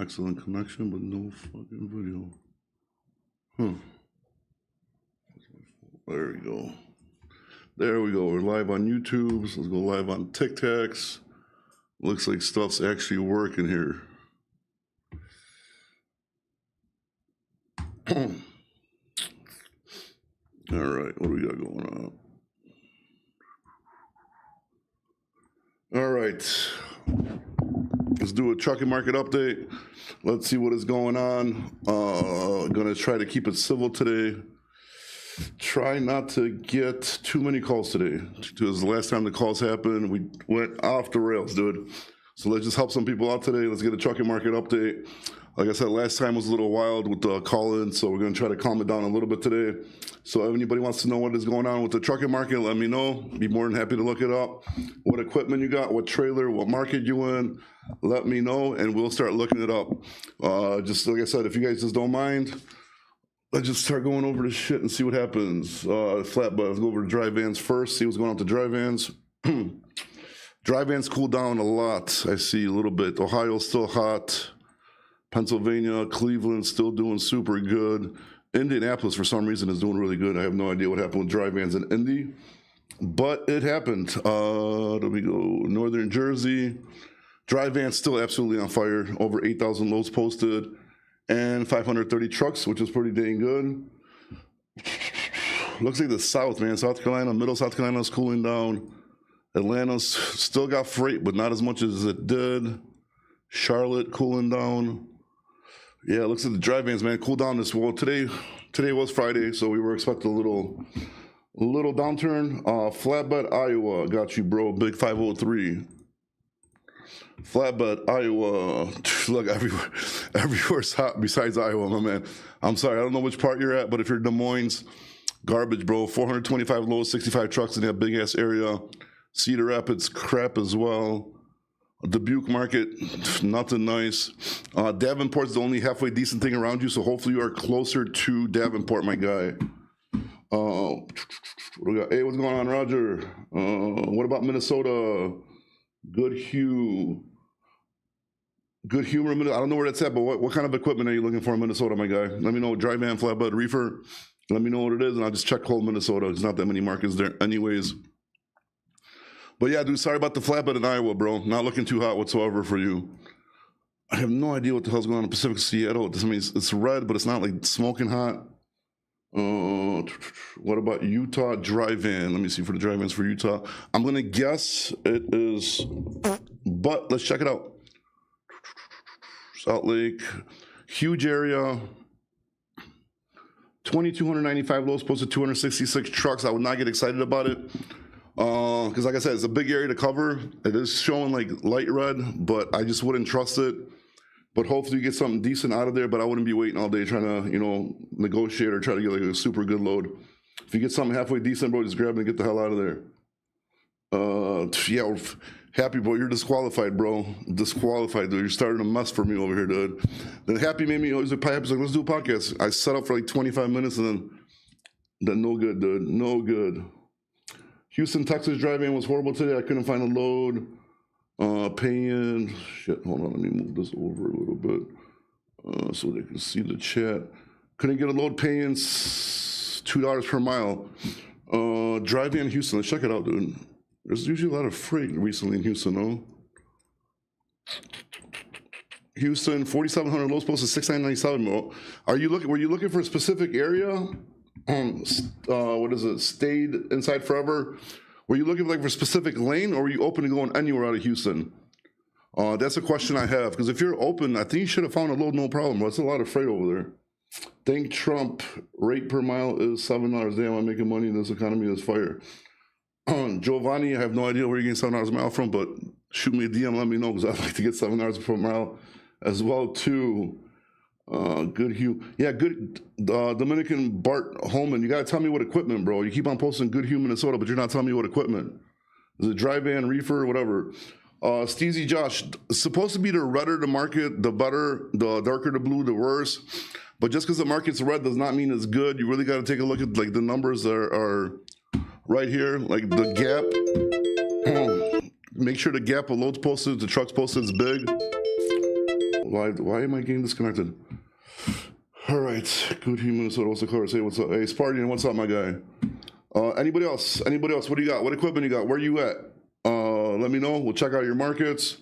Excellent connection, but no fucking video. Huh. There we go. There we go. We're live on YouTube. So let's go live on TikToks. Looks like stuff's actually working here. All right, what do we got going on? All right, let's do a trucking market update. Let's see what is going on. Gonna try to keep it civil today. Try not to get too many calls today, because the last time the calls happened, we went off the rails, dude. So let's just help some people out today. Let's get a trucking market update. Like I said, last time was a little wild with the call-in, so we're gonna try to calm it down a little bit today. So if anybody wants to know what is going on with the trucking market, let me know. Be more than happy to look it up. What equipment you got, what trailer, what market you in, let me know, and we'll start looking it up. Just like I said, if you guys just don't mind, let's just start going over this shit and see what happens. Flatbed, let's go over to dry vans first, see what's going on with the dry vans. Dry vans cooled down a lot, I see a little bit. Ohio's still hot. Pennsylvania, Cleveland still doing super good. Indianapolis, for some reason, is doing really good. I have no idea what happened with dry vans in Indy, but it happened. There we go. Northern Jersey, dry vans still absolutely on fire. Over 8,000 loads posted and 530 trucks, which is pretty dang good. Looks like the South, man. South Carolina, middle South Carolina is cooling down. Atlanta's still got freight, but not as much as it did. Charlotte cooling down. Yeah, it looks like the dry vans, man, cool down this well. Today was Friday, so we were expecting a little downturn. Flatbed, Iowa, got you, bro. Big 503. Flatbed, Iowa. Look, everywhere's hot besides Iowa, my man. I'm sorry, I don't know which part you're at, but if you're Des Moines, garbage, bro. 425 loads, 65 trucks in that big ass area. Cedar Rapids, crap as well. Dubuque market, nothing nice. Davenport's the only halfway decent thing around you, so hopefully you are closer to Davenport, my guy. What do we got? Hey, what's going on, Roger? What about Minnesota? Good humor. I don't know where that's at, but what kind of equipment are you looking for in Minnesota, my guy? Let me know. Dry van, flatbed, reefer. Let me know what it is, and I'll just check whole Minnesota. There's not that many markets there anyways. But yeah, dude, sorry about the flatbed in Iowa, bro. Not looking too hot whatsoever for you. I have no idea what the hell's going on in Pacific Seattle. I mean, it's red, but it's not like smoking hot. What about Utah dry van? Let me see for the dry vans for Utah. I'm going to guess it is, but let's check it out. Salt Lake, huge area. 2,295 loads, posted 266 trucks. I would not get excited about it. Because like I said, it's a big area to cover. It is showing like light red, but I just wouldn't trust it. But hopefully you get something decent out of there, but I wouldn't be waiting all day trying to, negotiate or try to get like a super good load. If you get something halfway decent, bro, just grab it and get the hell out of there. Yeah, Happy, bro, you're disqualified, bro. Disqualified, dude. You're starting a mess for me over here, dude. Then Happy made me, Happy's like, let's do a podcast. I set up for like 25 minutes and then no good, dude. No good. Houston, Texas driving was horrible today. I couldn't find a load. Paying, shit, hold on, let me move this over a little bit so they can see the chat. Couldn't get a load, paying $2 per mile. Driving in Houston, let's check it out, dude. There's usually a lot of freight recently in Houston, though. Houston, 4,700 loads posted, 6,997. Were you looking for a specific area? What is it? Stayed inside forever? Were you looking for a specific lane, or were you open to going anywhere out of Houston? That's a question I have, because if you're open, I think you should have found a load, no problem. That's a lot of freight over there. Thank Trump, rate per mile is $7. Damn, I'm making money. This economy is fire. Giovanni, I have no idea where you're getting $7 a mile from, but shoot me a DM, let me know, because I'd like to get $7 per mile as well, too. Good Hugh. Yeah, good Dominican Bart Holman. You got to tell me what equipment, bro. You keep on posting Good Hugh, Minnesota, but you're not telling me what equipment. Is it dry van, reefer, whatever? Steezy Josh, it's supposed to be the redder the market, the better, the darker the blue, the worse. But just because the market's red does not mean it's good. You really got to take a look at like the numbers that are right here, like the gap. Make sure the gap of loads posted, the trucks posted is big. Why am I getting disconnected? All right, good human. So what's the car? Say what's up. Hey, Spartan, what's up, my guy? Anybody else? Anybody else? What do you got? What equipment you got? Where you at? Let me know. We'll check out your markets.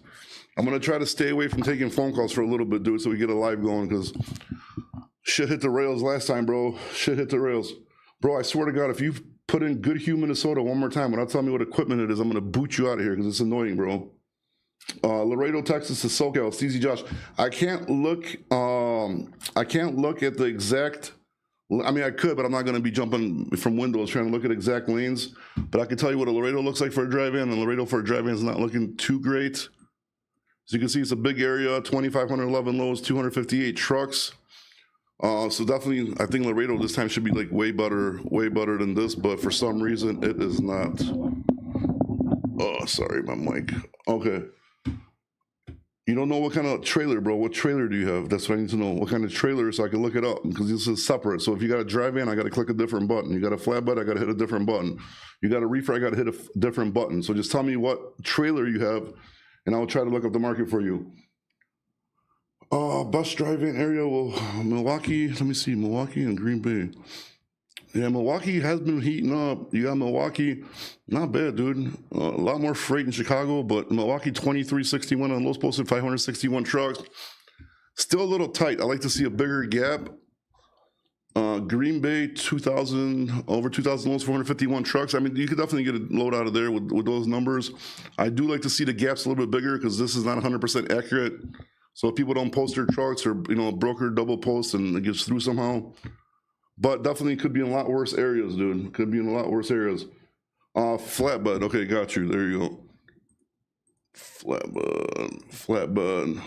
I'm gonna try to stay away from taking phone calls for a little bit, dude, so we get a live going, because shit hit the rails last time, bro. Shit hit the rails. Bro, I swear to God, if you put in good human Minnesota one more time without telling me what equipment it is, I'm gonna boot you out of here because it's annoying, bro. Laredo, Texas to SoCal. It's easy, Josh. I can't look at the exact. I mean, I could, but I'm not going to be jumping from windows trying to look at exact lanes. But I can tell you what a Laredo looks like for a drive-in, and Laredo for a drive-in is not looking too great. As you can see, it's a big area, 2,511 loads, 258 trucks. So definitely, I think Laredo this time should be like way better than this, but for some reason, it is not. Oh, sorry, my mic. Okay. You don't know what kind of trailer, bro. What trailer do you have? That's what I need to know. What kind of trailer, so I can look it up, because this is separate. So if you got a drive-in, I got to click a different button. You got a flatbed, I got to hit a different button. You got a reefer, I got to hit a different button. So just tell me what trailer you have, and I'll try to look up the market for you. Bus drive-in area, well, Milwaukee. Let me see, Milwaukee and Green Bay. Yeah, Milwaukee has been heating up. You got Milwaukee, not bad, dude. A lot more freight in Chicago, but Milwaukee 2361 on lows posted, 561 trucks. Still a little tight. I like to see a bigger gap. Green Bay 2,000, over 2,000 loads, 451 trucks. I mean, you could definitely get a load out of there with those numbers. I do like to see the gaps a little bit bigger because this is not 100% accurate. So if people don't post their trucks, or broker double post and it gets through somehow. But definitely could be in a lot worse areas, dude. Could be in a lot worse areas. Flatbed. Okay, got you. There you go. Flatbed.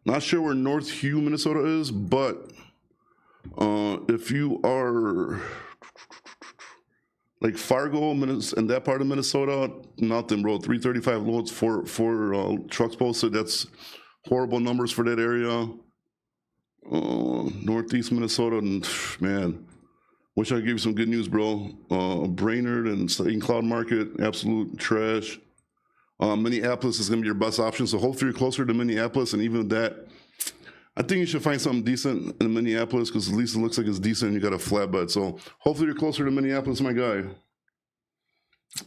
Not sure where North Hugh, Minnesota is, but if you are like Fargo, and that part of Minnesota, nothing, bro. 335 loads, four trucks posted. That's horrible numbers for that area. Northeast Minnesota, and man, wish I could give you some good news, bro. Brainerd and St. Cloud Market, absolute trash. Minneapolis is going to be your best option, so hopefully you're closer to Minneapolis, and even that, I think you should find something decent in Minneapolis, because at least it looks like it's decent and you got a flatbed, so hopefully you're closer to Minneapolis, my guy.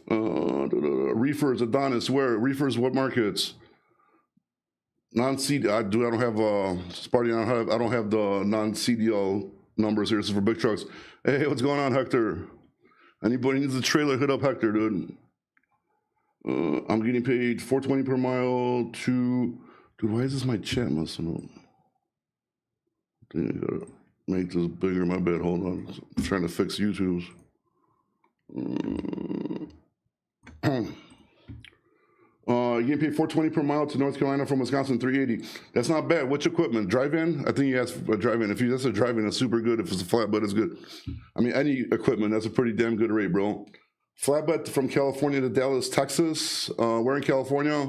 Reefers, Adonis, where? Reefers, what markets? Non-CDL, I don't have Sparty. I don't have the non-CDL numbers here. This is for big trucks. Hey, what's going on, Hector? Anybody needs a trailer? Hit up Hector, dude. I'm getting paid $4.20 per mile to. Dude, why is this my chat messing up? I think I gotta make this bigger. My bad. Hold on. I'm trying to fix YouTube's. You getting paid $4.20 per mile to North Carolina from Wisconsin, $3.80. That's not bad. Which equipment? Drive-in? I think you asked for a drive-in. If that's a drive-in, it's super good. If it's a flatbed, it's good. I mean, any equipment, that's a pretty damn good rate, bro. Flatbed from California to Dallas, Texas. We're in California.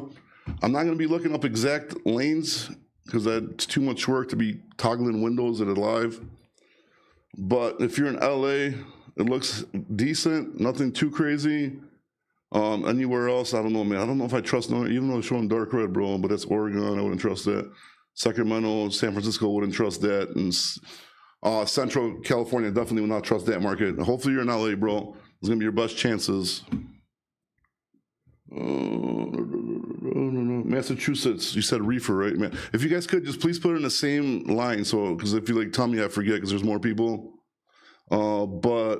I'm not going to be looking up exact lanes because that's too much work to be toggling windows at it live. But if you're in LA, it looks decent. Nothing too crazy. Anywhere else, I don't know, man. I don't know if I trust, even though it's showing dark red, bro, but that's Oregon. I wouldn't trust that. Sacramento, San Francisco, wouldn't trust that. And Central California, definitely would not trust that market. Hopefully you're in LA, bro. It's going to be your best chances. Massachusetts, you said reefer, right, man? If you guys could, just please put it in the same line, so, because if you tell me, I forget, because there's more people. Reefer,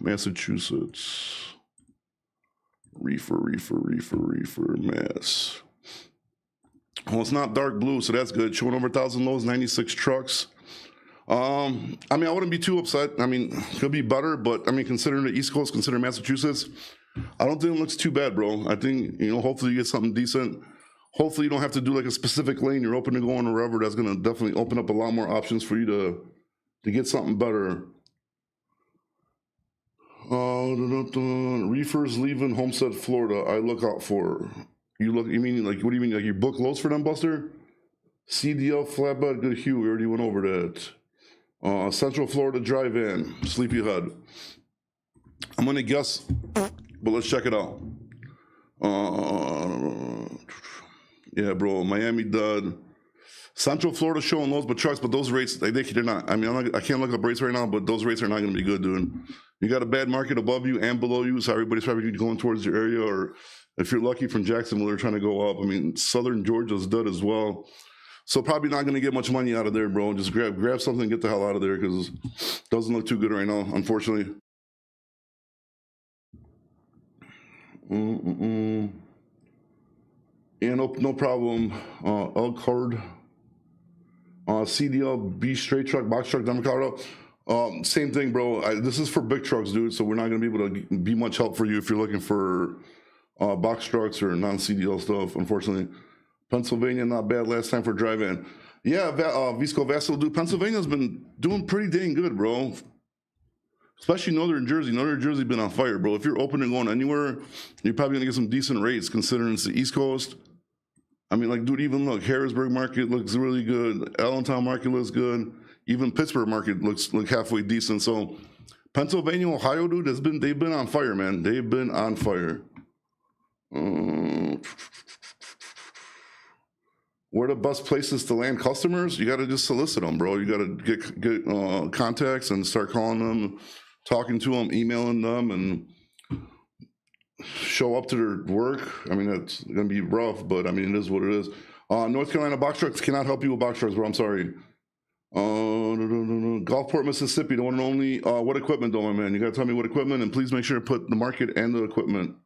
Massachusetts. Reefer, Mass. Well, it's not dark blue, so that's good. Showing over 1,000 loads, 96 trucks. I mean, I wouldn't be too upset. I mean, it could be better, but I mean, considering the East Coast, considering Massachusetts, I don't think it looks too bad, bro. I think, hopefully you get something decent. Hopefully you don't have to do like a specific lane. You're open to going wherever. That's going to definitely open up a lot more options for you to get something better. Reefers leaving Homestead, Florida. I look out for. You mean like, what do you mean? Like you book loads for them, Buster? CDL, flatbed, good hue. We already went over that. Central Florida drive-in, Sleepyhead. I'm gonna guess, but let's check it out. Yeah, bro. Miami dud. Central Florida showing loads, but trucks, but those rates, they're not. I mean, I can't look up rates right now, but those rates are not going to be good, dude. You got a bad market above you and below you, so everybody's probably going towards your area, or if you're lucky from Jacksonville, they're trying to go up. I mean, Southern Georgia's dud as well. So probably not going to get much money out of there, bro. Just grab something and get the hell out of there, because it doesn't look too good right now, unfortunately. Yeah, no problem. Elk Horde. CDL, B straight truck, box truck, Denver, Colorado. Same thing, bro. This is for big trucks, dude, so we're not going to be able to be much help for you if you're looking for box trucks or non-CDL stuff, unfortunately. Pennsylvania, not bad last time for drive-in. Yeah, Visco Vassal, dude, Pennsylvania's been doing pretty dang good, bro. Especially Northern Jersey. Northern Jersey been on fire, bro. If you're open and going anywhere, you're probably going to get some decent rates considering it's the East Coast. I mean, like, dude, even look, Harrisburg market looks really good. Allentown market looks good. Even Pittsburgh market looks halfway decent. So Pennsylvania, Ohio, dude, they've been on fire, man. They've been on fire. Where the best places to land customers? You got to just solicit them, bro. You got to get contacts and start calling them, talking to them, emailing them, and show up to their work. I mean, it's going to be rough, but I mean, it is what it is. North Carolina box trucks cannot help you with box trucks, bro. I'm sorry. Gulfport, Mississippi, the one and only. What equipment, though, my man? You got to tell me what equipment, and please make sure to put the market and the equipment.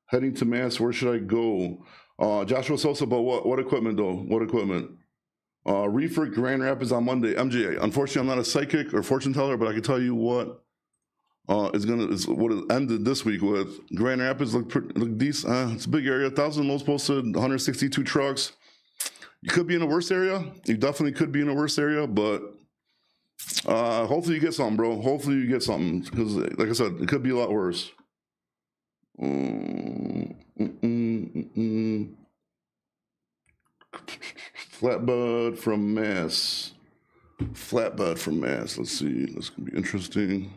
Heading to Mass, where should I go? Joshua Sosa, but what equipment, though? What equipment? Reefer, Grand Rapids on Monday. MJ, unfortunately, I'm not a psychic or fortune teller, but I can tell you what is what it ended this week with. Grand Rapids look decent. It's a big area. 1,000 loads posted, 162 trucks. You could be in a worse area. You definitely could be in a worse area, but hopefully you get something, bro. Hopefully you get something, because, like I said, it could be a lot worse. Flatbed from Mass. Flatbed from Mass. Let's see. This could be interesting.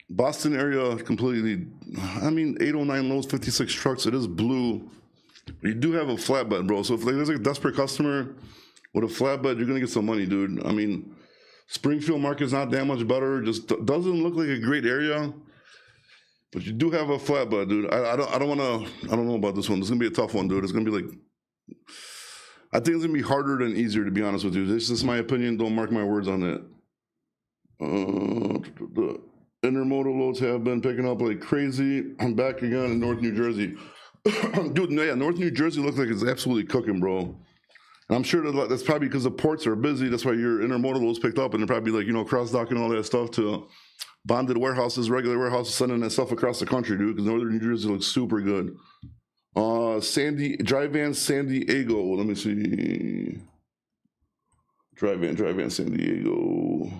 Boston area completely. I mean, 809 loads, 56 trucks. It is blue. You do have a flatbed, bro. So if there's like a desperate customer with a flatbed, you're gonna get some money, dude. I mean, Springfield market's not that much better. Just doesn't look like a great area. But you do have a flatbed, dude. I don't know about this one. This is gonna be a tough one, dude. It's gonna be like, I think it's gonna be harder than easier, to be honest with you. This is my opinion. Don't mark my words on that. The intermodal loads have been picking up like crazy. I'm back again in North New Jersey. Dude, yeah, North New Jersey looks like it's absolutely cooking, bro. And I'm sure that's probably because the ports are busy. That's why your intermodal loads picked up, and they're probably like, cross-docking all that stuff to bonded warehouses, regular warehouses, sending that stuff across the country, dude, because Northern New Jersey looks super good. Drive van San Diego. Let me see. Drive van San Diego.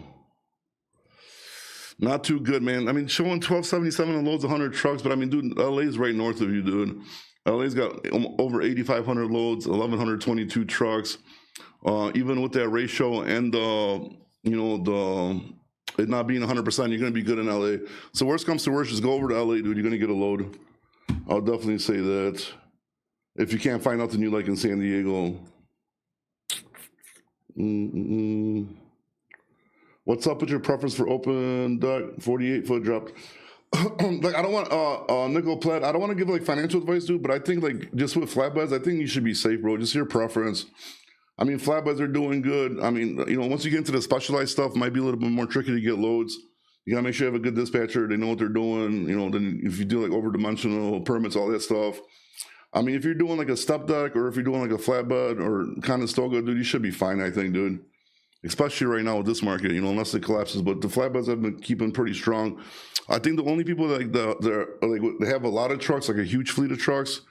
Not too good, man. I mean, showing 1277 and loads, 100 trucks, but I mean, dude, LA's right north of you, dude. LA's got over 8,500 loads, 1,122 trucks. Even with that ratio and it not being 100%, you're gonna be good in LA. So worst comes to worst, just go over to LA, dude. You're gonna get a load. I'll definitely say that. If you can't find nothing you like in San Diego. What's up with your preference for open duck 48-foot drop? Like, I don't want nickel plat. I don't want to give like financial advice, dude. But I think like just with flatbeds, I think you should be safe, bro. Just your preference. I mean, flatbeds are doing good. I mean, once you get into the specialized stuff, it might be a little bit more tricky to get loads. You gotta make sure you have a good dispatcher. They know what they're doing. Then if you do like over-dimensional permits, all that stuff. I mean, if you're doing like a step deck or if you're doing like a flatbed or Conestoga, dude, you should be fine, I think, dude. Especially right now with this market, unless it collapses. But the flatbeds have been keeping pretty strong. I think the only people like they have a lot of trucks, like a huge fleet of trucks.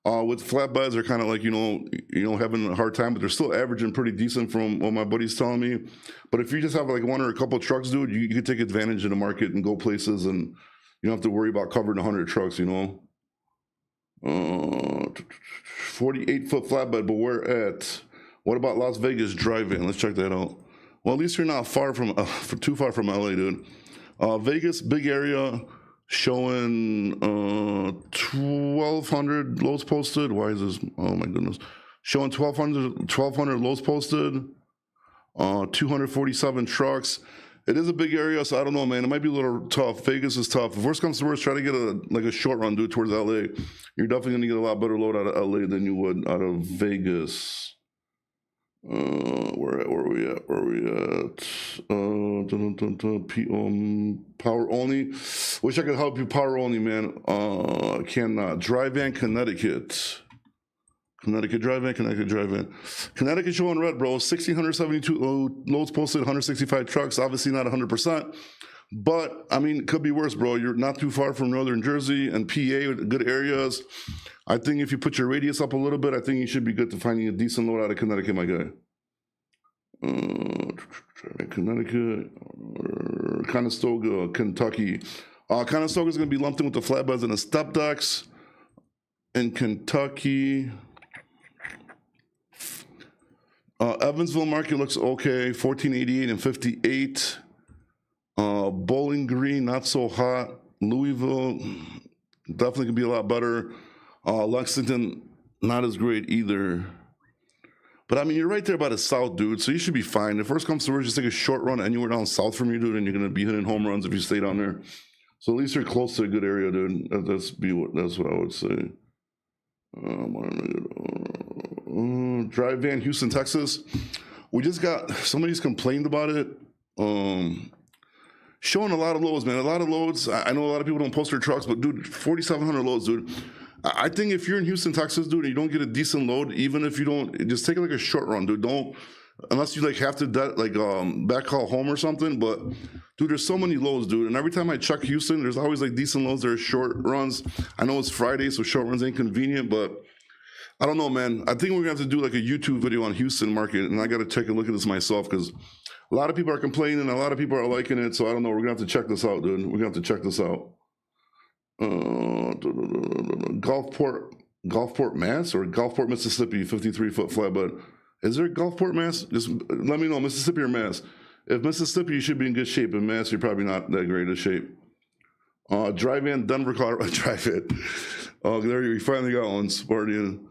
With flatbeds, they're kind of like having a hard time, but they're still averaging pretty decent from what my buddy's telling me. But if you just have like one or a couple of trucks, dude, you can take advantage of the market and go places, and you don't have to worry about covering 100 trucks. 48-foot flatbed, but where at? What about Las Vegas drive-in? Let's check that out. Well, at least you're not too far from LA, dude. Vegas, big area. showing 1,200 loads posted. Why is this? Oh my goodness. Showing 1,200 loads posted. 247 trucks. It is a big area, so I don't know, man. It might be a little tough. Vegas is tough. If worst comes to worst, try to get a short run, dude, towards LA. You're definitely gonna get a lot better load out of LA than you would out of Vegas. Where are we at? Power only. Wish I could help you. Power only, man. Cannot. Dry van, Connecticut. Connecticut showing red, bro. 1,672 loads posted, 165 trucks. Obviously not 100%, but I mean, it could be worse, bro. You're not too far from Northern Jersey and PA, good areas. I think if you put your radius up a little bit, I think you should be good to finding a decent load out of Connecticut, my guy. Connecticut, Conestoga, Kentucky. Conestoga is going to be lumped in with the flatbeds and the step decks. In Kentucky, Evansville market looks okay, 1488 and 58. Bowling Green, not so hot. Louisville, definitely could be a lot better. Lexington, not as great either. But I mean, you're right there by the south, dude, so you should be fine. If worst comes to worst, just take a short run anywhere down south from you, dude, and you're going to be hitting home runs if you stay down there. So at least you're close to a good area, dude. That's what I would say. Drive van, Houston, Texas. We just got, somebody's complained about it. Showing a lot of loads, man. A lot of loads. I know a lot of people don't post their trucks, but dude, 4,700 loads, dude. I think if you're in Houston, Texas, dude, and you don't get a decent load, even if you don't, just take like a short run, dude. Don't, unless you like have to backhaul home or something. But dude, there's so many loads, dude. And every time I check Houston, there's always like decent loads. There's short runs. I know it's Friday, so short runs ain't convenient, but I don't know, man. I think we're gonna have to do like a YouTube video on Houston market, and I gotta take a look at this myself because a lot of people are complaining, and a lot of people are liking it. So I don't know. We're gonna have to check this out, dude. We're gonna have to check this out. Gulfport, Mass, or Gulfport, Mississippi, 53-foot flatbed. Is there Gulfport, Mass? Just let me know, Mississippi or Mass. If Mississippi, you should be in good shape. In Mass, you're probably not that great of shape. Drive van, Denver, Colorado. Drive it. There you finally got one. Spartan.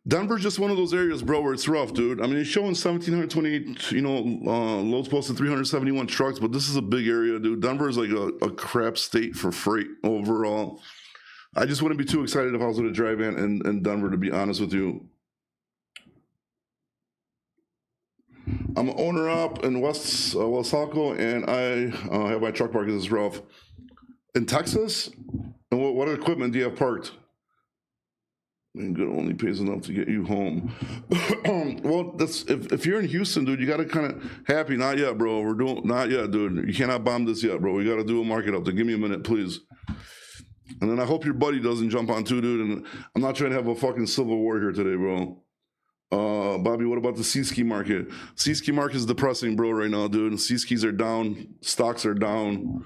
Denver's just one of those areas, bro, where it's rough, dude. I mean, it's showing 1,728, loads posted, 371 trucks, but this is a big area, dude. Denver is like a crap state for freight overall. I just wouldn't be too excited if I was going to drive in Denver, to be honest with you. I'm an owner up in West Salco, and I have my truck parked. This is rough. In Texas? And what equipment do you have parked? And good only pays enough to get you home. Well, that's if you're in Houston, dude, you got to kind of happy. Not yet, bro. We're doing not yet, dude. You cannot bomb this yet, bro. We got to do a market up there. Give me a minute, please. And then I hope your buddy doesn't jump on too, dude. And I'm not trying to have a fucking civil war here today, bro. Bobby, what about the C-ski market? C-ski market is depressing, bro, right now, dude. C-skis are down. Stocks are down.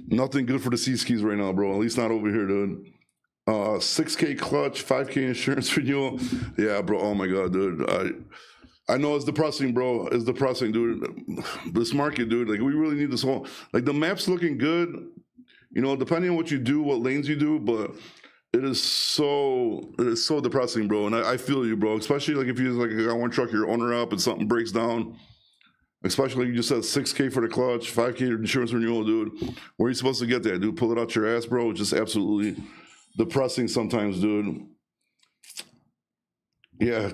Nothing good for the C-skis right now, bro. At least not over here, dude. 6K clutch, 5K insurance renewal. Yeah, bro. Oh my god, dude. I know it's depressing, bro. It's depressing, dude. This market, dude. Like, we really need this whole. Like, the map's looking good. Depending on what you do, what lanes you do, but it is so depressing, bro. And I feel you, bro. Especially like if you got one truck, your owner up, and something breaks down. Especially like you just said, 6K for the clutch, 5K insurance renewal, dude. Where are you supposed to get that, dude? Pull it out your ass, bro. It's just absolutely depressing sometimes, dude. Yeah,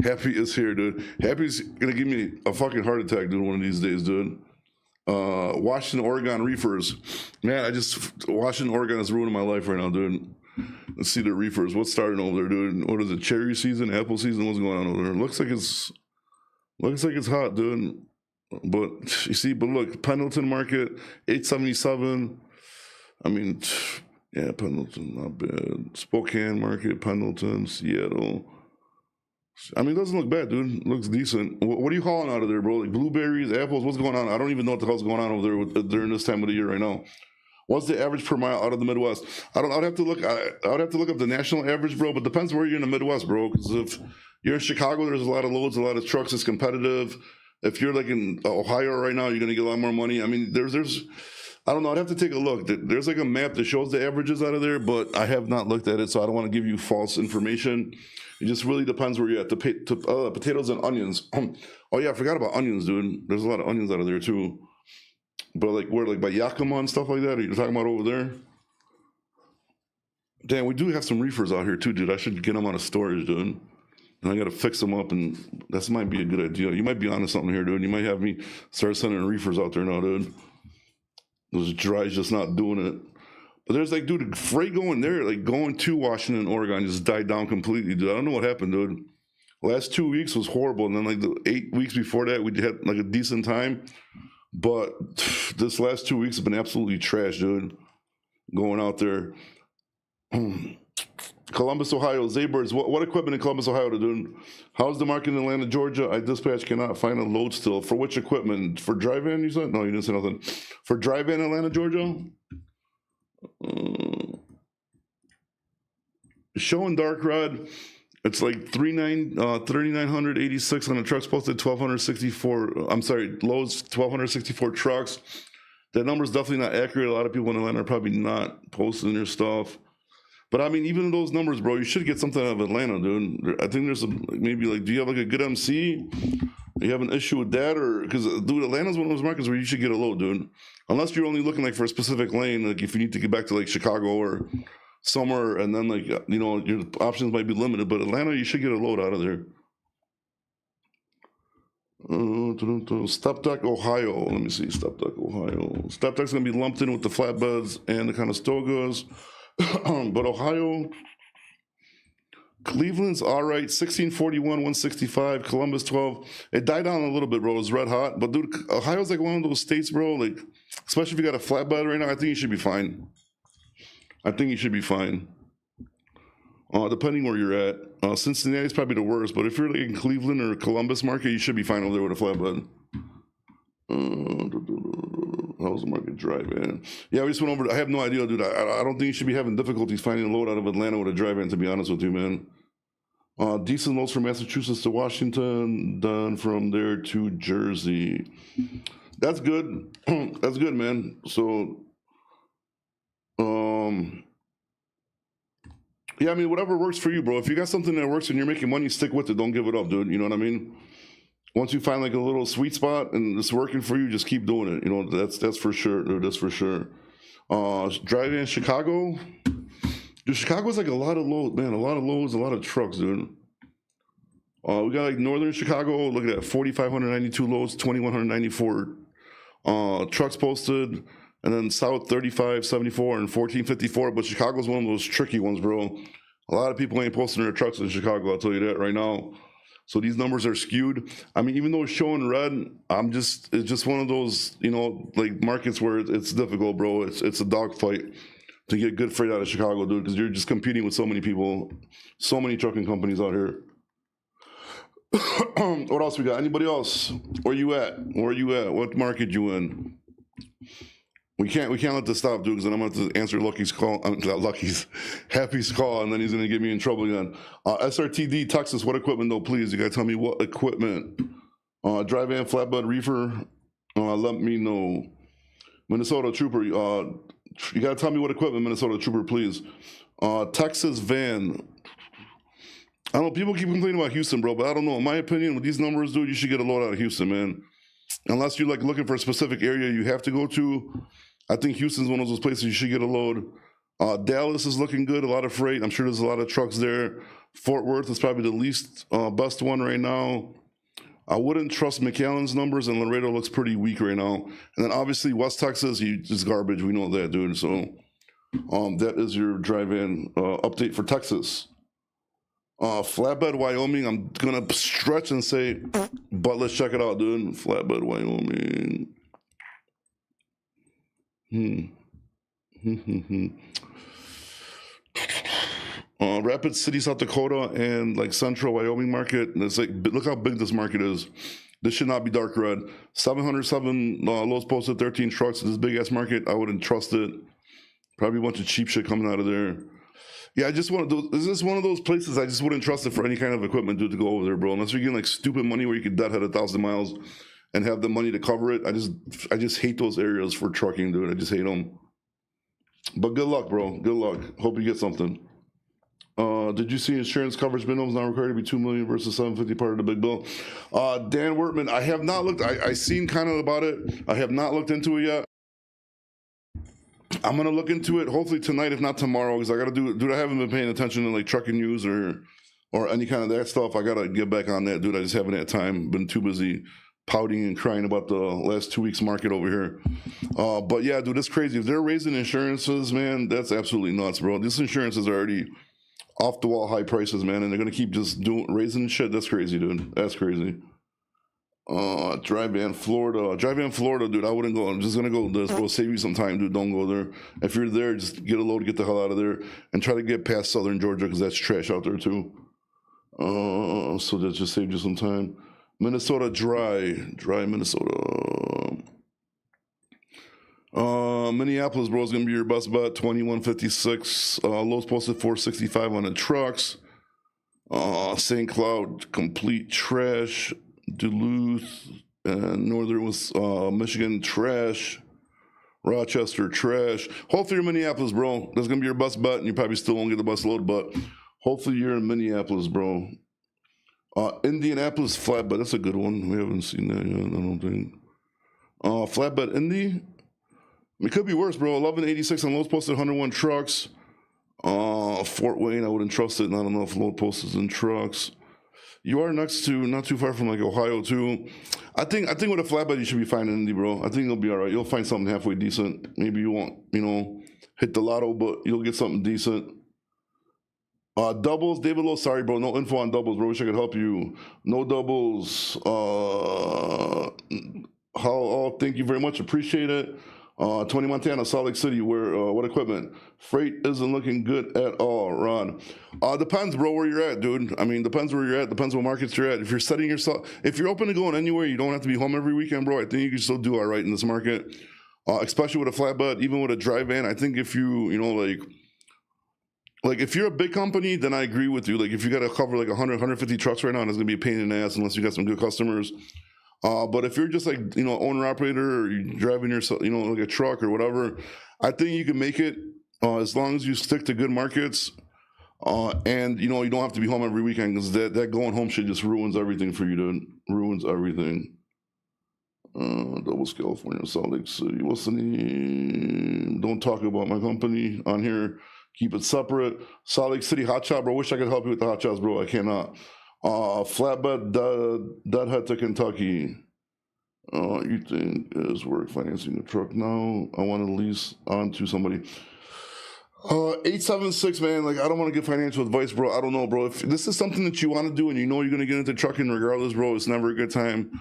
Happy is here, dude. Happy's gonna give me a fucking heart attack, dude, one of these days, dude. Washington, Oregon reefers. Man, Washington, Oregon is ruining my life right now, dude. Let's see the reefers. What's starting over there, dude? What is it? Cherry season, apple season? What's going on over there? Looks like it's hot, dude. But you see, look, Pendleton market, 877. I mean, yeah, Pendleton, not bad. Spokane market, Pendleton, Seattle. I mean, it doesn't look bad, dude. It looks decent. What are you hauling out of there, bro? Like blueberries, apples? What's going on? I don't even know what the hell's going on over there during this time of the year right now. What's the average per mile out of the Midwest? I'd have to look up the national average, bro. But depends where you're in the Midwest, bro. Because if you're in Chicago, there's a lot of loads, a lot of trucks. It's competitive. If you're like in Ohio right now, you're gonna get a lot more money. I mean, there's I don't know. I'd have to take a look. There's like a map that shows the averages out of there, but I have not looked at it, so I don't want to give you false information. It just really depends where you're at. Potatoes and onions. Oh yeah, I forgot about onions, dude. There's a lot of onions out of there too. But like where, like by Yakima and stuff like that, are you talking about over there? Damn, we do have some reefers out here too, dude. I should get them out of storage, dude. And I gotta fix them up, and that might be a good idea. You might be onto something here, dude. You might have me start sending reefers out there now, dude. Those dry's just not doing it. But there's like, dude, freight going there, like going to Washington, Oregon, just died down completely, dude. I don't know what happened, dude. Last 2 weeks was horrible, and then like the 8 weeks before that, we had like a decent time. But this last 2 weeks have been absolutely trash, dude. Going out there. Columbus, Ohio, Zaybirds. What equipment in Columbus, Ohio to do? How's the market in Atlanta, Georgia? I dispatch cannot find a load still. For which equipment? For dry van, you said? No, you didn't say nothing. For dry van, Atlanta, Georgia? Showing dark rod. It's like 3,986 on the trucks posted, 1,264. I'm sorry, loads 1,264 trucks. That number is definitely not accurate. A lot of people in Atlanta are probably not posting their stuff. But I mean, even those numbers, bro, you should get something out of Atlanta, dude. I think there's maybe like, do you have like a good MC? You have an issue with that, or because dude, Atlanta's one of those markets where you should get a load, dude. Unless you're only looking like for a specific lane, like if you need to get back to like Chicago or somewhere, and then like you know your options might be limited. But Atlanta, you should get a load out of there. Step Deck, Ohio. Let me see. Step Deck, Ohio. Step Deck's gonna be lumped in with the flatbeds and the Conestogas. But Ohio, Cleveland's all right. 1641, 165. Columbus 12. It died down a little bit, bro. It was red hot. But dude, Ohio's like one of those states, bro. Like, especially if you got a flatbed right now, I think you should be fine. I think you should be fine. Depending where you're at. Cincinnati's probably the worst, but if you're like in Cleveland or Columbus market, you should be fine over there with a flatbed. How's the market drive-in? Yeah, we just went over. I have no idea, dude. I don't think you should be having difficulties finding a load out of Atlanta with a drive-in, to be honest with you, man. Decent loads from Massachusetts to Washington, done from there to Jersey. That's good. That's good, man. So, yeah, I mean, whatever works for you, bro. If you got something that works and you're making money, stick with it. Don't give it up, dude. You know what I mean? Once you find like a little sweet spot and it's working for you, just keep doing it. You know, that's for sure, dude. That's for sure. Driving in Chicago. Dude, Chicago's like a lot of loads, man. A lot of loads, a lot of trucks, dude. We got like northern Chicago. Look at that, 4,592 loads, 2,194 trucks posted. And then south 3574 and 1454. But Chicago's one of those tricky ones, bro. A lot of people ain't posting their trucks in Chicago, I'll tell you that right now. So these numbers are skewed. I mean, even though it's showing red, it's just one of those, you know, like markets where it's difficult, bro. It's a dogfight to get good freight out of Chicago, dude, because you're just competing with so many people, so many trucking companies out here. What else we got? Anybody else? Where you at? Where you at? What market you in? We can't let this stop, dude, because then I'm going to have to answer Lucky's call, not Lucky's, Happy's call, and then he's going to get me in trouble again. SRTD, Texas, what equipment, though, please? You got to tell me what equipment. Dry van, flatbed, reefer, let me know. Minnesota Trooper, you got to tell me what equipment, Minnesota Trooper, please. Texas van. I don't know, people keep complaining about Houston, bro, but I don't know. In my opinion, with these numbers, dude, you should get a load out of Houston, man. Unless you're like looking for a specific area you have to go to. I think Houston's one of those places you should get a load. Dallas is looking good, a lot of freight. I'm sure there's a lot of trucks there. Fort Worth is probably the least best one right now. I wouldn't trust McAllen's numbers, and Laredo looks pretty weak right now. And then obviously West Texas, is garbage. We know that, dude. So that is your drive-in update for Texas. Flatbed, Wyoming, I'm gonna stretch and say, but let's check it out, dude. Flatbed, Wyoming. Rapid City, South Dakota, and like Central Wyoming market. It's like, look how big this market is. This should not be dark red. 707 loads posted, 13 trucks. This big ass market, I wouldn't trust it. Probably a bunch of cheap shit coming out of there. Yeah, I just want those. This is one of those places I just wouldn't trust it for any kind of equipment, dude, to go over there, bro. Unless you're getting like stupid money where you could deadhead 1,000 miles and have the money to cover it. I just hate those areas for trucking, dude. I just hate them. But good luck, bro. Good luck. Hope you get something. Did you see insurance coverage minimums now required to be 2 million versus 750 part of the big bill? Dan Wertman, I have not looked. I seen kind of about it. I have not looked into it yet. I'm gonna look into it hopefully tonight, if not tomorrow, because I gotta do. Dude, I haven't been paying attention to like trucking news or any kind of that stuff. I gotta get back on that, dude. I just haven't had time. Been too busy pouting and crying about the last 2 weeks market over here. But yeah, dude, it's crazy. If they're raising insurances, man, that's absolutely nuts, bro. This insurance is already off the wall high prices, man, and they're gonna keep just raising shit. That's crazy, dude. That's crazy. Dry-van Florida, dude. I wouldn't go. I'm just gonna go. This will save you some time, dude. Don't go there. If you're there, just get a load, get the hell out of there, and try to get past Southern Georgia because that's trash out there too. So that just saved you some time. Minnesota dry Minnesota. Minneapolis, bro, is gonna be your best bet. 2156. Lows posted 465 on the trucks. St. Cloud, complete trash. Duluth and Northern Michigan, trash. Rochester, trash. Hopefully you're in Minneapolis, bro. That's gonna be your best bet, and you probably still won't get the bus load, but hopefully you're in Minneapolis, bro. Indianapolis flatbed, that's a good one. We haven't seen that yet, I don't think. Flatbed Indy. It could be worse, bro. 1186 on loads posted, 101 trucks. Fort Wayne, I wouldn't trust it. Not enough load posted in trucks. You are next to, not too far from like Ohio too. I think with a flatbed you should be fine in Indy, bro. I think you'll be all right. You'll find something halfway decent. Maybe you won't, hit the lotto, but you'll get something decent. Doubles, David Lowe, sorry, bro. No info on doubles, bro. Wish I could help you. No doubles. Thank you very much. Appreciate it. 20 Montana, Salt Lake City, where what equipment? Freight isn't looking good at all, Ron. Depends, bro, where you're at, dude. I mean, depends where you're at, depends what markets you're at. If you're setting yourself, if you're open to going anywhere, you don't have to be home every weekend, bro. I think you can still do all right in this market, especially with a flatbed, even with a dry van. I think if you, like if you're a big company, then I agree with you. Like if you got to cover like 100, 150 trucks right now, it's going to be a pain in the ass unless you got some good customers. But if you're just like, owner operator, or you're driving yourself, like a truck or whatever, I think you can make it as long as you stick to good markets. And you don't have to be home every weekend, because that going home shit just ruins everything for you, dude. Ruins everything. Doubles California, Salt Lake City. What's the name? Don't talk about my company on here. Keep it separate. Salt Lake City Hot Shot, bro. Wish I could help you with the hot shots, bro. I cannot. Flatbed deadhead to Kentucky. You think is worth financing a truck now? I want to lease on to somebody. 876, man. Like, I don't want to give financial advice, bro. I don't know, bro. If this is something that you want to do and you're going to get into trucking regardless, bro, it's never a good time.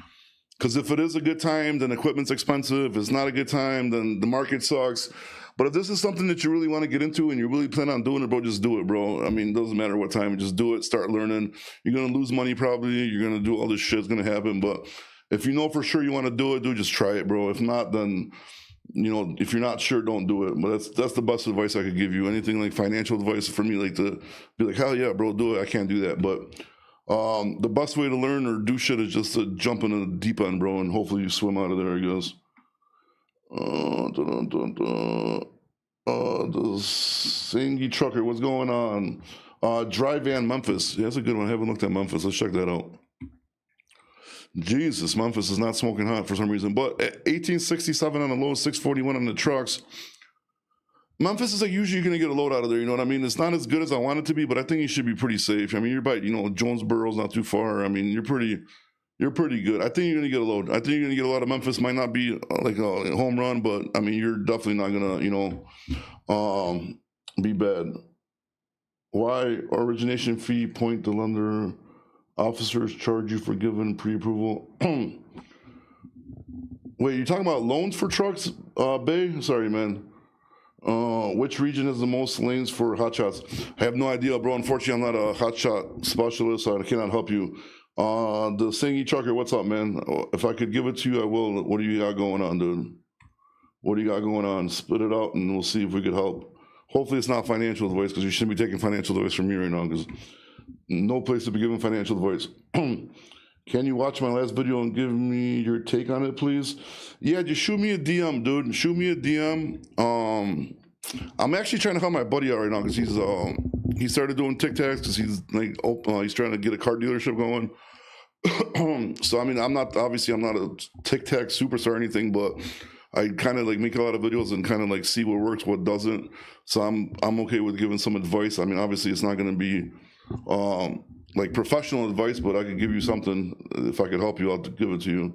Because if it is a good time, then equipment's expensive. If it's not a good time, then the market sucks. But if this is something that you really want to get into and you really plan on doing it, bro, just do it, bro. I mean, it doesn't matter what time. Just do it. Start learning. You're going to lose money probably. You're going to do all this shit. It's going to happen. But if you know for sure you want to do it, just try it, bro. If not, then, if you're not sure, don't do it. But that's the best advice I could give you. Anything like financial advice for me, like to be like, hell yeah, bro, do it. I can't do that. But the best way to learn or do shit is just to jump in the deep end, bro, and hopefully you swim out of there, I guess. The Singy Trucker, what's going on? Dry Van Memphis. Yeah, that's a good one. I haven't looked at Memphis. Let's check that out. Jesus, Memphis is not smoking hot for some reason. But 1867 on the low, 641 on the trucks. Memphis is like usually you're going to get a load out of there, you know what I mean? It's not as good as I want it to be, but I think you should be pretty safe. I mean, you're by, Jonesboro's not too far. I mean, you're pretty good. I think you're going to get a load. I think you're going to get a lot of Memphis. Might not be like a home run, but I mean, you're definitely not going to, be bad. Why origination fee point the lender officers charge you for giving pre-approval? Wait, you're talking about loans for trucks, Bay? Sorry, man. Which region has the most lanes for hotshots? I have no idea, bro. Unfortunately, I'm not a hotshot specialist, so I cannot help you. The Singy Trucker, what's up, man? If I could give it to you, I will. What do you got going on, dude? What do you got going on? Spit it out, and we'll see if we could help. Hopefully it's not financial advice, because you shouldn't be taking financial advice from me right now, because no place to be giving financial advice. Can you watch my last video and give me your take on it, please? Yeah, just shoot me a DM, dude. Shoot me a DM. I'm actually trying to help my buddy out right now, because he started doing TikToks, because he's like he's trying to get a car dealership going. So I mean, I'm not a TikTok superstar or anything, but I kind of like make a lot of videos and kind of like see what works, what doesn't. So I'm okay with giving some advice. I mean, obviously it's not going to be like professional advice, but I could give you something. If I could help you, I'll give it to you.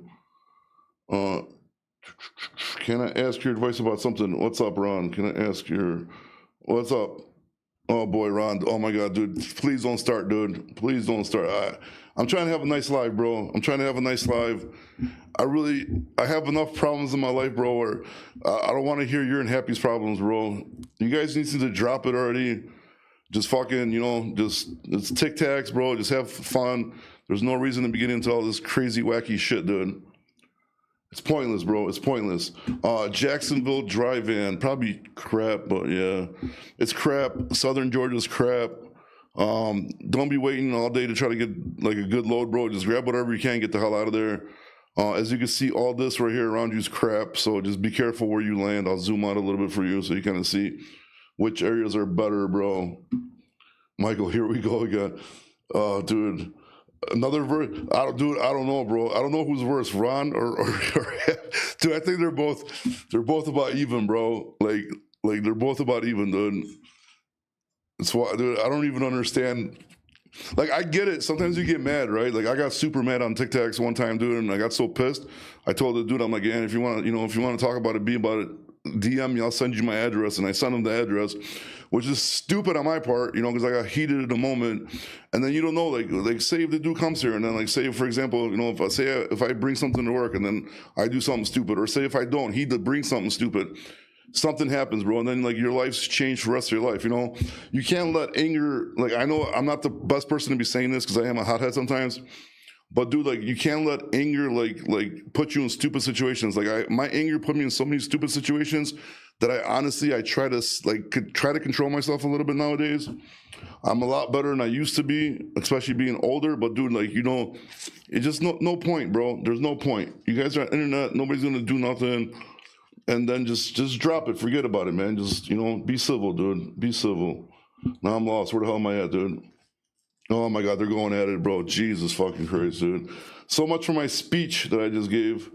Can I ask your advice about something? What's up, Ron? Can I ask what's up? Oh boy, Ron. Oh my God, dude. Please don't start, dude. Please don't start. I'm trying to have a nice life, bro. I'm trying to have a nice life. I have enough problems in my life, bro, where I don't want to hear your and Happy's problems, bro. You guys need to drop it already. Just fucking, it's TikToks, bro. Just have fun. There's no reason to be getting into all this crazy, wacky shit, dude. It's pointless, bro. It's pointless. Jacksonville dry van, probably crap, but yeah, it's crap. Southern Georgia's crap. Don't be waiting all day to try to get like a good load, bro. Just grab whatever you can, get the hell out of there. As you can see, all this right here around you is crap, so just be careful where you land. I'll zoom out a little bit for you so you kind of see which areas are better, bro. Michael, here we go again. Dude. Another verse. I don't know, bro. I don't know who's worse, Ron or dude. I think they're both about even, bro. Like they're both about even, dude. That's why, dude. I don't even understand. Like, I get it. Sometimes you get mad, right? Like, I got super mad on TikToks one time, dude, and I got so pissed. I told the dude, I'm like, yeah, if you want to talk about it, be about it. DM me, I'll send you my address. And I sent him the address, which is stupid on my part, because I got heated in the moment. And then you don't know, like say if the dude comes here, and then like say, for example, if I bring something to work and then I do something stupid, or say if I don't, he bring something stupid, something happens, bro, and then like your life's changed for the rest of your life. You can't let anger, like, I know I'm not the best person to be saying this because I am a hothead sometimes. But dude, like, you can't let anger like put you in stupid situations. Like, my anger put me in so many stupid situations that I try to control myself a little bit nowadays. I'm a lot better than I used to be, especially being older. But dude, like, it's just no point, bro. There's no point. You guys are on the internet. Nobody's gonna do nothing. And then just drop it. Forget about it, man. Just be civil, dude. Be civil. Now I'm lost. Where the hell am I at, dude? Oh my God, they're going at it, bro. Jesus fucking Christ, dude. So much for my speech that I just gave.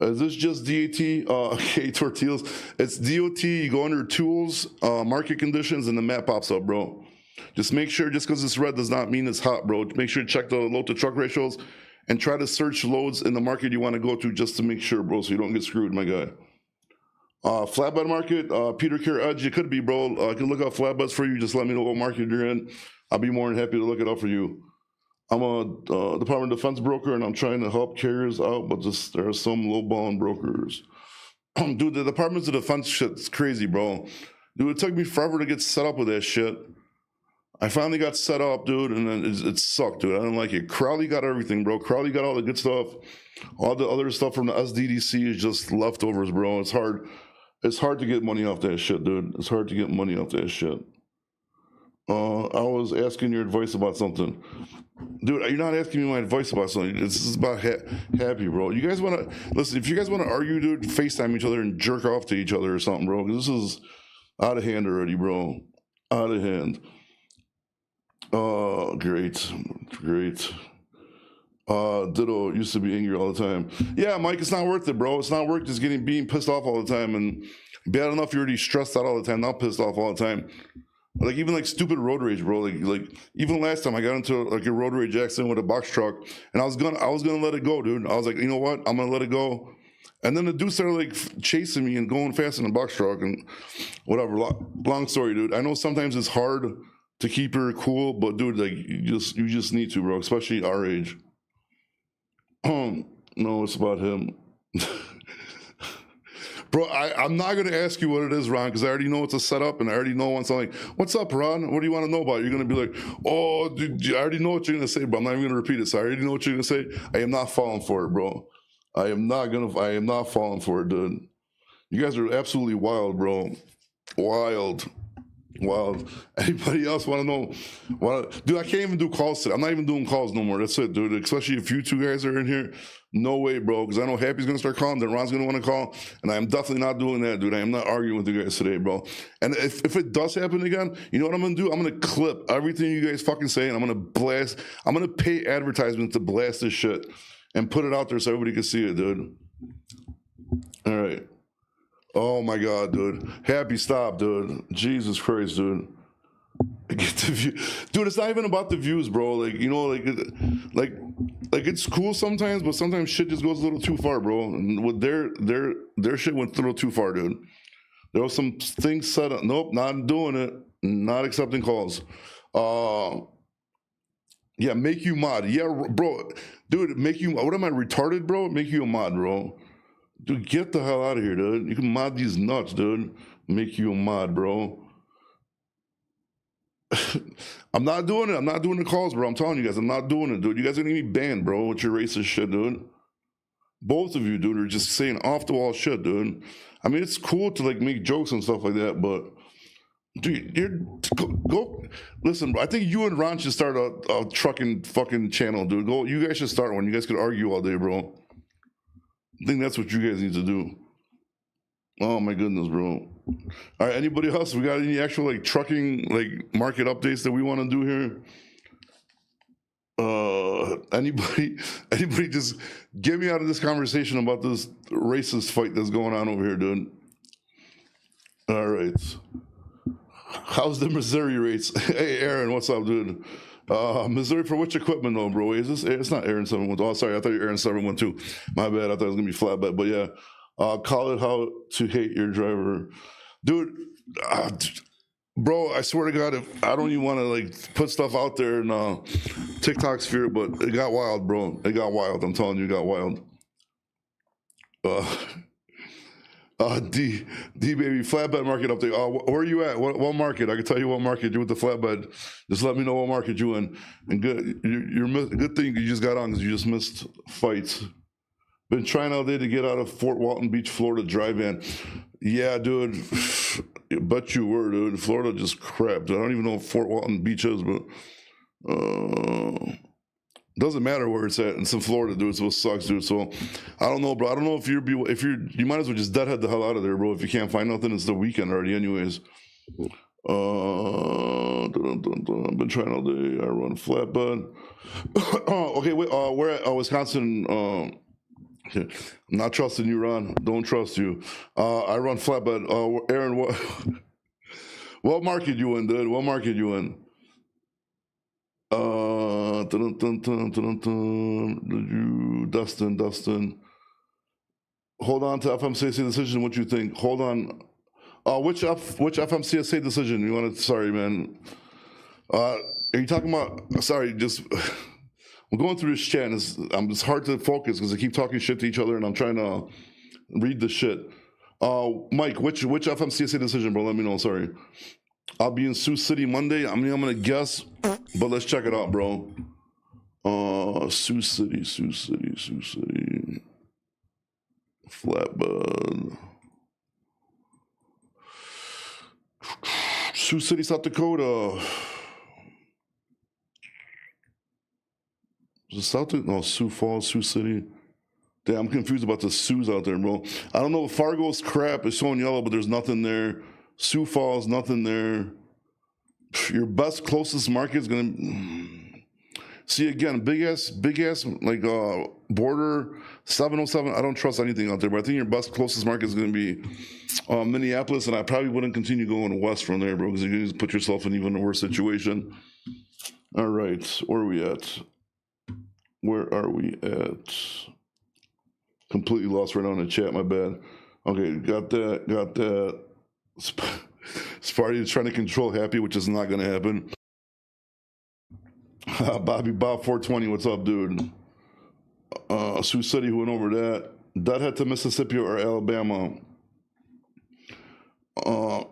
Is this just DAT? Okay, tortillas. It's DOT. You go under tools, market conditions, and the map pops up, bro. Just make sure, just because it's red does not mean it's hot, bro. Make sure to check the load to truck ratios and try to search loads in the market you want to go to just to make sure, bro, so you don't get screwed, my guy. Flatbed market, Peter Care Edge, it could be, bro. I can look up flatbeds for you. Just let me know what market you're in. I'll be more than happy to look it up for you. I'm a Department of Defense broker, and I'm trying to help carriers out, but there are some low-balling brokers. Dude, the Departments of Defense shit's crazy, bro. Dude, it took me forever to get set up with that shit. I finally got set up, dude, and then it sucked, dude. I didn't like it. Crowley got everything, bro. Crowley got all the good stuff. All the other stuff from the SDDC is just leftovers, bro. It's hard to get money off that shit, dude. It's hard to get money off that shit. I was asking your advice about something. Dude, you're not asking me my advice about something. This is about Happy, bro. You guys want to, listen, if you guys want to argue, dude, FaceTime each other and jerk off to each other or something, bro, because this is out of hand already, bro. Out of hand. Great. Ditto used to be angry all the time. Yeah, Mike, it's not worth it, bro. It's not worth just being pissed off all the time. And bad enough you're already stressed out all the time, not pissed off all the time. Like, even like stupid road rage, bro. Like even last time I got into like a road rage accident with a box truck, and I was gonna let it go, dude. I was like, you know what? I'm gonna let it go. And then the dude started like chasing me and going fast in the box truck and whatever. Long story, dude. I know sometimes it's hard to keep her cool, but dude, like you just need to, bro. Especially our age. No, it's about him. Bro, I'm not going to ask you what it is, Ron, because I already know it's a setup, and I already know once I'm like, what's up, Ron? What do you want to know about? You're going to be like, oh, dude, I already know what you're going to say, but I'm not even going to repeat it. So I already know what you're going to say. I am not falling for it, bro. I am not falling for it, dude. You guys are absolutely wild, bro. Wild. Wild. Anybody else want to know? Dude, I can't even do calls today. I'm not even doing calls no more. That's it, dude. Especially if you two guys are in here. No way, bro. Because I know Happy's going to start calling. Then Ron's going to want to call. And I am definitely not doing that, dude. I am not arguing with you guys today, bro. And if it does happen again, you know what I'm going to do? I'm going to clip everything you guys fucking say. And I'm going to blast. I'm going to pay advertisements to blast this shit. And put it out there so everybody can see it, dude. All right. Oh my God, dude. Happy, stop, dude. Jesus Christ, dude. Get the view, dude. It's not even about the views, bro. Like, you know, like it's cool sometimes, but sometimes shit just goes a little too far, bro. And with their shit went a little too far, dude. There was some things set up. Nope, not doing it. Not accepting calls. Yeah, make you mod. Yeah, bro, dude. Make you. What am I retarded, bro? Make you a mod, bro. Dude, get the hell out of here, dude. You can mod these nuts, dude. Make you a mod, bro. I'm not doing it. I'm not doing the calls, bro. I'm telling you guys, I'm not doing it, dude. You guys are gonna get me banned, bro, with your racist shit, dude. Both of you, dude, are just saying off the wall shit, dude. I mean, it's cool to like make jokes and stuff like that, but dude, go listen, bro. I think you and Ron should start a trucking fucking channel, dude. Go, you guys should start one. You guys could argue all day, bro. I think that's what you guys need to do. Oh my goodness, bro. All right, anybody else? We got any actual like trucking like market updates that we want to do here? Anybody just get me out of this conversation about this racist fight that's going on over here, dude. All right. How's the Missouri rates? Hey, Aaron, what's up, dude? Missouri for which equipment though, bro? Is this? It's not Aaron 712. Oh, sorry, I thought you were Aaron 712. My bad. I thought it was gonna be flatbed, but yeah. Call it how to hate your driver, dude. Bro, I swear to God, if I don't even want to like put stuff out there in TikTok sphere, but it got wild, bro. It got wild. I'm telling you, it got wild. D baby, flatbed market update. Where are you at? What market? I can tell you what market you're with the flatbed. Just let me know what market you in. And good, good thing you just got on because you just missed fights. Been trying all day to get out of Fort Walton Beach, Florida dry-van. Yeah, dude. Bet you were, dude. Florida just crap. Dude. I don't even know what Fort Walton Beach is, but doesn't matter where it's at. It's in Florida, dude. So it sucks, dude. So I don't know, bro. I don't know if you might as well just deadhead the hell out of there, bro. If you can't find nothing, it's the weekend already, anyways. I've been trying all day. I run flatbed. Okay, wait. We're at Wisconsin. I'm not trusting you, Ron. Don't trust you. I run flatbed. Aaron, what market you in, dude? What market you in? Dustin. Hold on to FMCSA decision. What you think? Hold on. Which FMCSA decision? You want to? Sorry, man. Are you talking about? Sorry, just. I'm going through this chat, and it's hard to focus because they keep talking shit to each other, and I'm trying to read the shit. Mike, which FMCSA decision, bro? Let me know. Sorry. I'll be in Sioux City Monday. I mean, I'm gonna guess, but let's check it out, bro. Sioux City. Flatbed. Sioux City, South Dakota. Sioux Falls, Sioux City. Damn, I'm confused about the Sioux out there, bro. I don't know if Fargo's crap is showing yellow, but there's nothing there. Sioux Falls, nothing there. Your best closest market is gonna see again, big ass like border 707. I don't trust anything out there, but I think your best closest market is gonna be Minneapolis, and I probably wouldn't continue going west from there, bro, because you just put yourself in even a worse situation. All right, where are we at? Where are we at? Completely lost right now in the chat, my bad. Okay, got that. Sparty is trying to control Happy, which is not going to happen. Bob 420, what's up, dude? Sioux City, who went over that? Deadhead to Mississippi or Alabama? Oh,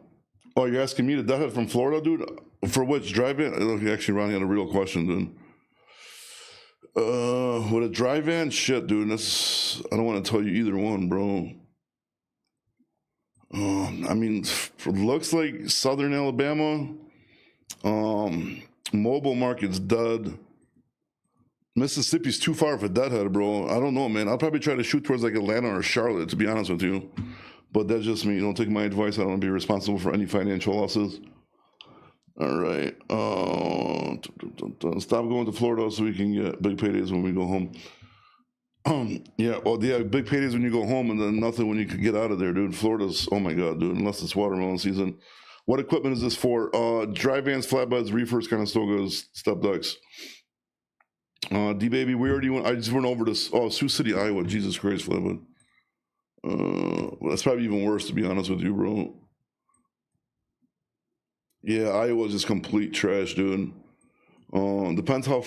you're asking me to deadhead from Florida, dude? For which drive-in? Actually, Ronnie had a real question, dude. With a drive-in? Shit, dude. I don't want to tell you either one, bro. I mean, looks like Southern Alabama. Mobile market's dead. Mississippi's too far for deadhead, bro. I don't know, man. I'll probably try to shoot towards like Atlanta or Charlotte, to be honest with you. But that's just me. Don't take my advice. I don't want to be responsible for any financial losses. All right. Stop going to Florida so we can get big paydays when we go home. Yeah, well, yeah, big paydays when you go home, and then nothing when you can get out of there, dude. Florida's, oh my god, dude. Unless it's watermelon season. What equipment is this for? Dry vans, flatbeds, reefers, kind of still goes, step decks. D baby, we already went. I just went over this. Oh, Sioux City, Iowa. Jesus Christ, flatbed. Well, that's probably even worse, to be honest with you, bro. Yeah, Iowa's just complete trash, dude. Depends how,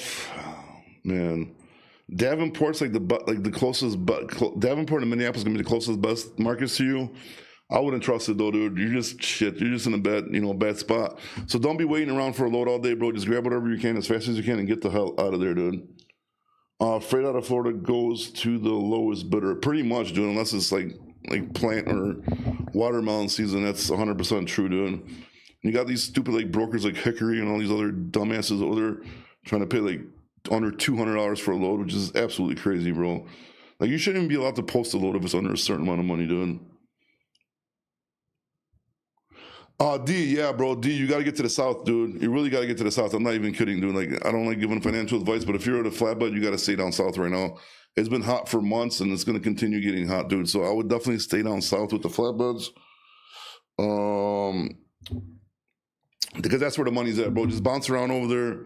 man. Davenport's like the closest, but Davenport and Minneapolis gonna be the closest best markets to you. I wouldn't trust it though, dude. You're just shit. You're just in a bad spot. So don't be waiting around for a load all day, bro. Just grab whatever you can as fast as you can and get the hell out of there, dude. Freight out of Florida goes to the lowest bidder, pretty much, dude. Unless it's like plant or watermelon season, that's 100% true, dude. And you got these stupid like brokers like Hickory and all these other dumbasses over there trying to pay like under $200 for a load, which is absolutely crazy, bro. Like you shouldn't even be allowed to post a load if it's under a certain amount of money, dude. D, yeah, bro. D, you got to get to the south, dude. You really got to get to the south. I'm not even kidding, dude. Like, I don't like giving financial advice, but if you're at a flatbed, you got to stay down south right now. It's been hot for months, and it's going to continue getting hot, dude. So I would definitely stay down south with the flatbeds. Because that's where the money's at, bro. Just bounce around over there.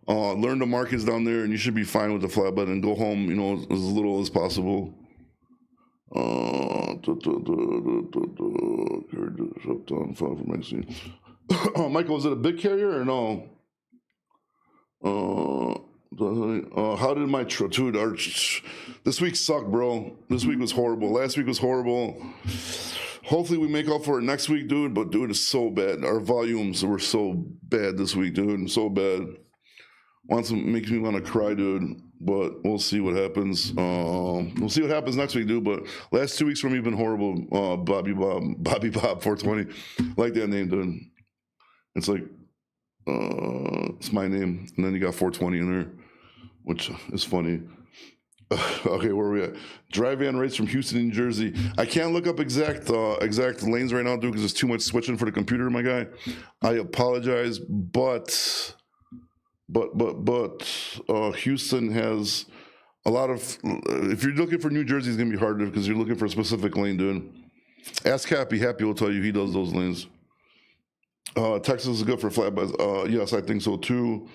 Learn the markets down there, and you should be fine with the flatbed and go home, as little as possible. Michael, is it a big carrier or no? How did my dude? This week sucked, bro. This week was horrible. Last week was horrible. Hopefully we make up for it next week, dude. But dude, it's so bad. Our volumes were so bad this week, dude. So bad. Makes me want to cry, dude. But we'll see what happens. We'll see what happens next week, dude. But last 2 weeks for me have been horrible. Bobby Bob 420. Like that name, dude. It's like it's my name, and then you got 420 in there, which is funny. Okay, where are we at? Dry van rates from Houston, New Jersey. I can't look up exact lanes right now, dude, because there's too much switching for the computer, my guy. I apologize, but Houston has a lot of. If you're looking for New Jersey, it's gonna be harder because you're looking for a specific lane, dude. Ask Happy. Happy will tell you he does those lanes. Texas is good for flatbeds. Yes, I think so too.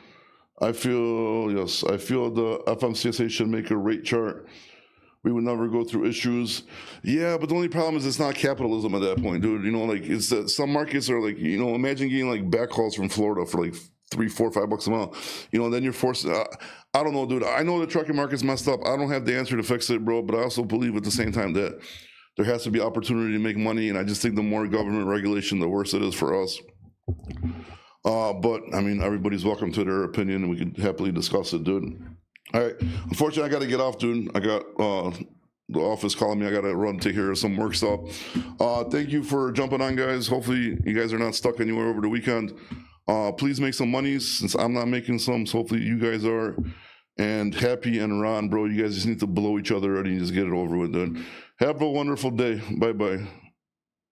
I feel the FMCSA should make a rate chart. We would never go through issues. Yeah, but the only problem is it's not capitalism at that point, dude. Like it's that some markets are like, imagine getting like backhauls from Florida for like $3, $4, $5 a mile. Then you're forced. I don't know, dude. I know the trucking market's messed up. I don't have the answer to fix it, bro. But I also believe at the same time that there has to be opportunity to make money, and I just think the more government regulation, the worse it is for us. But I mean, everybody's welcome to their opinion, and we can happily discuss it, dude. All right. Unfortunately, I got to get off, dude. I got the office calling me. I got to run, take care of some work stuff. Thank you for jumping on, guys. Hopefully, you guys are not stuck anywhere over the weekend. Please make some money since I'm not making some. So hopefully, you guys are. And Happy and Ron, bro, you guys just need to blow each other out and just get it over with, dude. Have a wonderful day. Bye-bye.